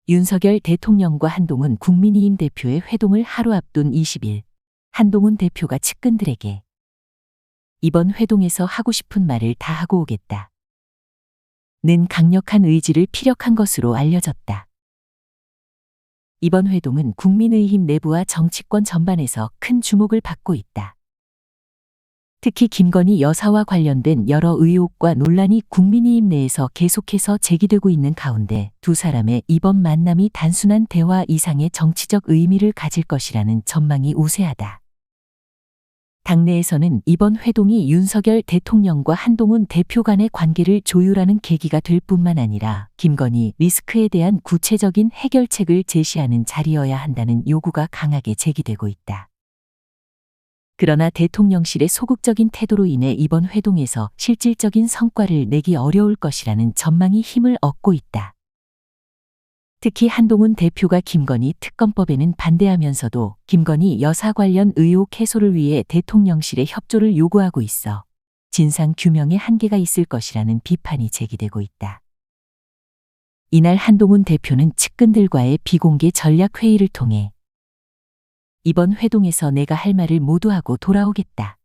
윤석열 대통령과 한동훈 국민의힘 대표의 회동을 하루 앞둔 20일, 한동훈 대표가 측근들에게 이번 회동에서 하고 싶은 말을 다 하고 오겠다 는 강력한 의지를 피력한 것으로 알려졌다. 이번 회동은 국민의힘 내부와 정치권 전반에서 큰 주목을 받고 있다. 특히 김건희 여사와 관련된 여러 의혹과 논란이 국민의힘 내에서 계속해서 제기되고 있는 가운데 두 사람의 이번 만남이 단순한 대화 이상의 정치적 의미를 가질 것이라는 전망이 우세하다. 당내에서는 이번 회동이 윤석열 대통령과 한동훈 대표 간의 관계를 조율하는 계기가 될 뿐만 아니라 김건희 리스크에 대한 구체적인 해결책을 제시하는 자리여야 한다는 요구가 강하게 제기되고 있다. 그러나 대통령실의 소극적인 태도로 인해 이번 회동에서 실질적인 성과를 내기 어려울 것이라는 전망이 힘을 얻고 있다. 특히 한동훈 대표가 김건희 특검법에는 반대하면서도 김건희 여사 관련 의혹 해소를 위해 대통령실의 협조를 요구하고 있어 진상 규명에 한계가 있을 것이라는 비판이 제기되고 있다. 이날 한동훈 대표는 측근들과의 비공개 전략 회의를 통해 이번 회동에서 내가 할 말을 모두 하고 돌아오겠다.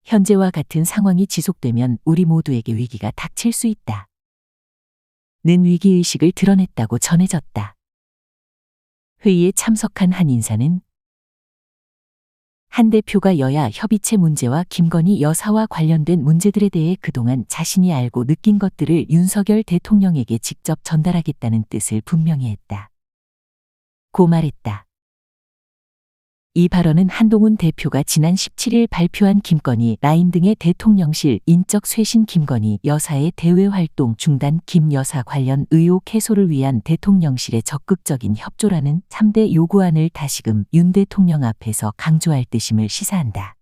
현재와 같은 상황이 지속되면 우리 모두에게 위기가 닥칠 수 있다. 는 위기의식을 드러냈다고 전해졌다. 회의에 참석한 한 인사는 한 대표가 여야 협의체 문제와 김건희 여사와 관련된 문제들에 대해 그동안 자신이 알고 느낀 것들을 윤석열 대통령에게 직접 전달하겠다는 뜻을 분명히 했다. 고 말했다. 이 발언은 한동훈 대표가 지난 17일 발표한 김건희 라인 등의 대통령실 인적 쇄신 김건희 여사의 대외 활동 중단 김 여사 관련 의혹 해소를 위한 대통령실의 적극적인 협조라는 3대 요구안을 다시금 윤 대통령 앞에서 강조할 뜻임을 시사한다.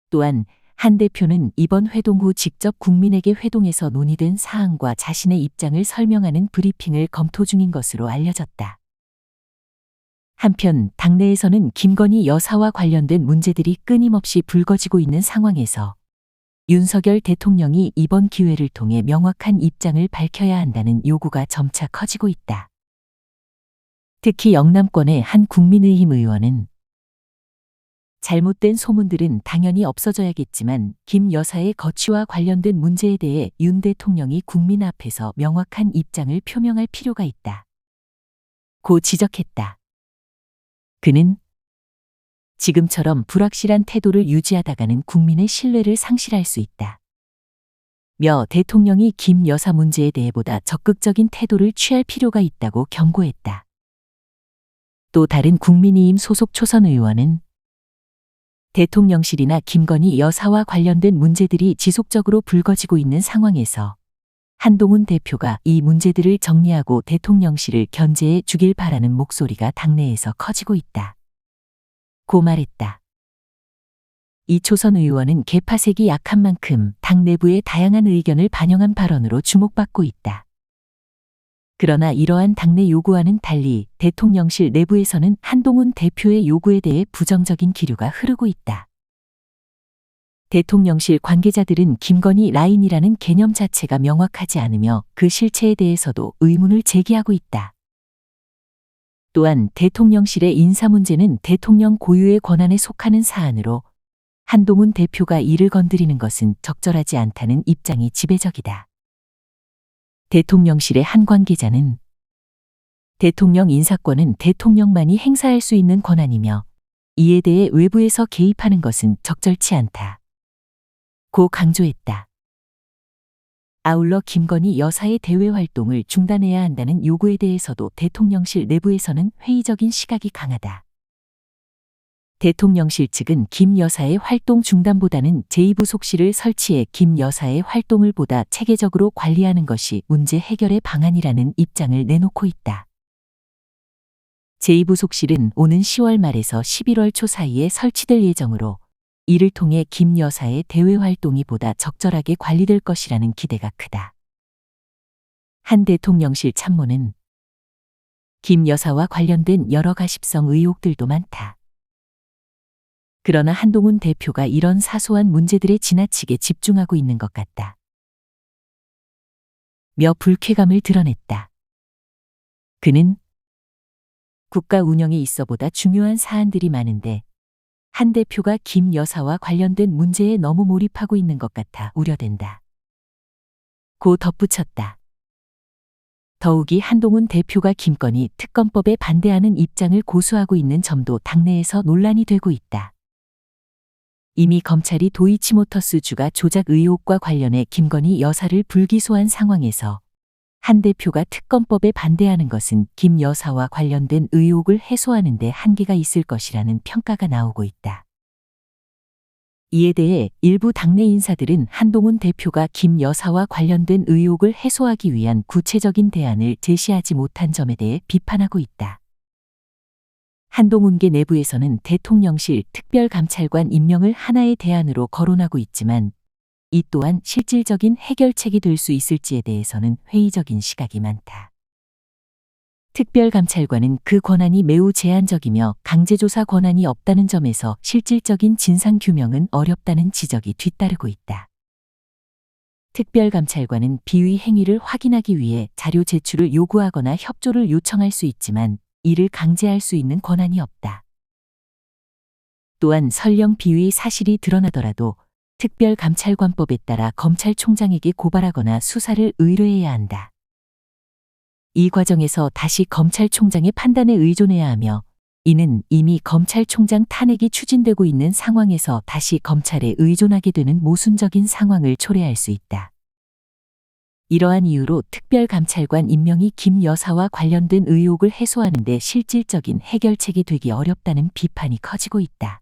또한 한 대표는 이번 회동 후 직접 국민에게 회동에서 논의된 사항과 자신의 입장을 설명하는 브리핑을 검토 중인 것으로 알려졌다. 한편 당내에서는 김건희 여사와 관련된 문제들이 끊임없이 불거지고 있는 상황에서 윤석열 대통령이 이번 기회를 통해 명확한 입장을 밝혀야 한다는 요구가 점차 커지고 있다. 특히 영남권의 한 국민의힘 의원은 잘못된 소문들은 당연히 없어져야겠지만 김 여사의 거취와 관련된 문제에 대해 윤 대통령이 국민 앞에서 명확한 입장을 표명할 필요가 있다. 고 지적했다. 그는 지금처럼 불확실한 태도를 유지하다가는 국민의 신뢰를 상실할 수 있다. 며 대통령이 김 여사 문제에 대해 보다 적극적인 태도를 취할 필요가 있다고 경고했다. 또 다른 국민의힘 소속 초선 의원은 대통령실이나 김건희 여사와 관련된 문제들이 지속적으로 불거지고 있는 상황에서 한동훈 대표가 이 문제들을 정리하고 대통령실을 견제해 주길 바라는 목소리가 당내에서 커지고 있다. 고 말했다. 이 초선 의원은 개파색이 약한 만큼 당 내부의 다양한 의견을 반영한 발언으로 주목받고 있다. 그러나 이러한 당내 요구와는 달리 대통령실 내부에서는 한동훈 대표의 요구에 대해 부정적인 기류가 흐르고 있다. 대통령실 관계자들은 김건희 라인이라는 개념 자체가 명확하지 않으며 그 실체에 대해서도 의문을 제기하고 있다. 또한 대통령실의 인사 문제는 대통령 고유의 권한에 속하는 사안으로 한동훈 대표가 이를 건드리는 것은 적절하지 않다는 입장이 지배적이다. 대통령실의 한 관계자는 대통령 인사권은 대통령만이 행사할 수 있는 권한이며 이에 대해 외부에서 개입하는 것은 적절치 않다. 고 강조했다. 아울러 김건희 여사의 대외 활동을 중단해야 한다는 요구에 대해서도 대통령실 내부에서는 회의적인 시각이 강하다. 대통령실 측은 김 여사의 활동 중단보다는 제2부속실을 설치해 김 여사의 활동을 보다 체계적으로 관리하는 것이 문제 해결의 방안이라는 입장을 내놓고 있다. 제2부속실은 오는 10월 말에서 11월 초 사이에 설치될 예정으로 이를 통해 김 여사의 대외 활동이 보다 적절하게 관리될 것이라는 기대가 크다. 한 대통령실 참모는 김 여사와 관련된 여러 가십성 의혹들도 많다. 그러나 한동훈 대표가 이런 사소한 문제들에 지나치게 집중하고 있는 것 같다. 며 불쾌감을 드러냈다. 그는 국가 운영에 있어보다 중요한 사안들이 많은데 한 대표가 김 여사와 관련된 문제에 너무 몰입하고 있는 것 같아 우려된다. 고 덧붙였다. 더욱이 한동훈 대표가 김건희 특검법에 반대하는 입장을 고수하고 있는 점도 당내에서 논란이 되고 있다. 이미 검찰이 도이치모터스 주가 조작 의혹과 관련해 김건희 여사를 불기소한 상황에서 한 대표가 특검법에 반대하는 것은 김 여사와 관련된 의혹을 해소하는 데 한계가 있을 것이라는 평가가 나오고 있다. 이에 대해 일부 당내 인사들은 한동훈 대표가 김 여사와 관련된 의혹을 해소하기 위한 구체적인 대안을 제시하지 못한 점에 대해 비판하고 있다. 한동훈계 내부에서는 대통령실 특별감찰관 임명을 하나의 대안으로 거론하고 있지만 이 또한 실질적인 해결책이 될 수 있을지에 대해서는 회의적인 시각이 많다. 특별감찰관은 그 권한이 매우 제한적이며 강제조사 권한이 없다는 점에서 실질적인 진상규명은 어렵다는 지적이 뒤따르고 있다. 특별감찰관은 비위 행위를 확인하기 위해 자료 제출을 요구하거나 협조를 요청할 수 있지만 이를 강제할 수 있는 권한이 없다. 또한 설령 비위 사실이 드러나더라도 특별감찰관법에 따라 검찰총장에게 고발하거나 수사를 의뢰해야 한다. 이 과정에서 다시 검찰총장의 판단에 의존해야 하며 이는 이미 검찰총장 탄핵이 추진되고 있는 상황에서 다시 검찰에 의존하게 되는 모순적인 상황을 초래할 수 있다. 이러한 이유로 특별감찰관 임명이 김 여사와 관련된 의혹을 해소하는 데 실질적인 해결책이 되기 어렵다는 비판이 커지고 있다.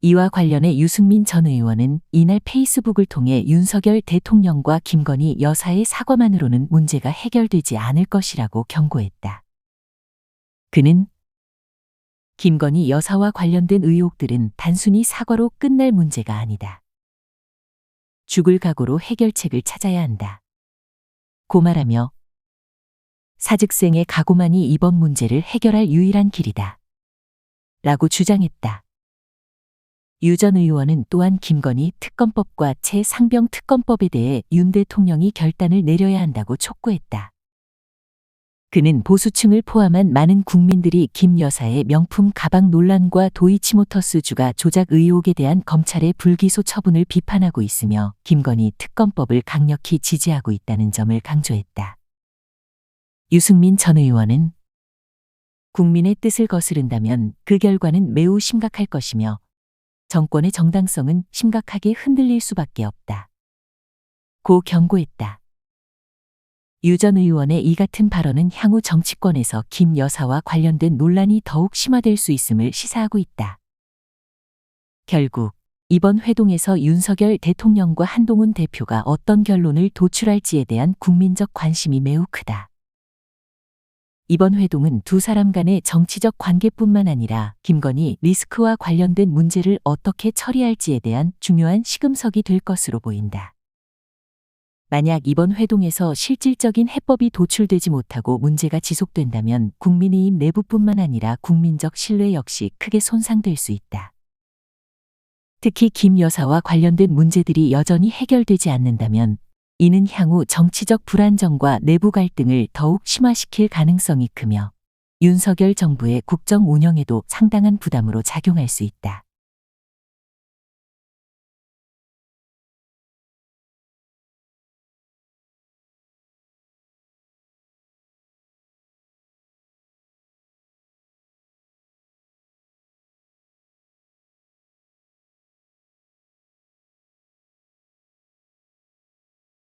이와 관련해 유승민 전 의원은 이날 페이스북을 통해 윤석열 대통령과 김건희 여사의 사과만으로는 문제가 해결되지 않을 것이라고 경고했다. 그는 김건희 여사와 관련된 의혹들은 단순히 사과로 끝날 문제가 아니다. 죽을 각오로 해결책을 찾아야 한다. 고 말하며 사직생의 각오만이 이번 문제를 해결할 유일한 길이다. 라고 주장했다. 유 전 의원은 또한 김건희 특검법과 최상병 특검법에 대해 윤 대통령이 결단을 내려야 한다고 촉구했다. 그는 보수층을 포함한 많은 국민들이 김 여사의 명품 가방 논란과 도이치모터스 주가 조작 의혹에 대한 검찰의 불기소 처분을 비판하고 있으며 김건희 특검법을 강력히 지지하고 있다는 점을 강조했다. 유승민 전 의원은 국민의 뜻을 거스른다면 그 결과는 매우 심각할 것이며 정권의 정당성은 심각하게 흔들릴 수밖에 없다. 고 경고했다. 유 전 의원의 이 같은 발언은 향후 정치권에서 김 여사와 관련된 논란이 더욱 심화될 수 있음을 시사하고 있다. 결국 이번 회동에서 윤석열 대통령과 한동훈 대표가 어떤 결론을 도출할지에 대한 국민적 관심이 매우 크다. 이번 회동은 두 사람 간의 정치적 관계뿐만 아니라 김건희 리스크와 관련된 문제를 어떻게 처리할지에 대한 중요한 시금석이 될 것으로 보인다. 만약 이번 회동에서 실질적인 해법이 도출되지 못하고 문제가 지속된다면 국민의힘 내부뿐만 아니라 국민적 신뢰 역시 크게 손상될 수 있다. 특히 김 여사와 관련된 문제들이 여전히 해결되지 않는다면 이는 향후 정치적 불안정과 내부 갈등을 더욱 심화시킬 가능성이 크며 윤석열 정부의 국정 운영에도 상당한 부담으로 작용할 수 있다.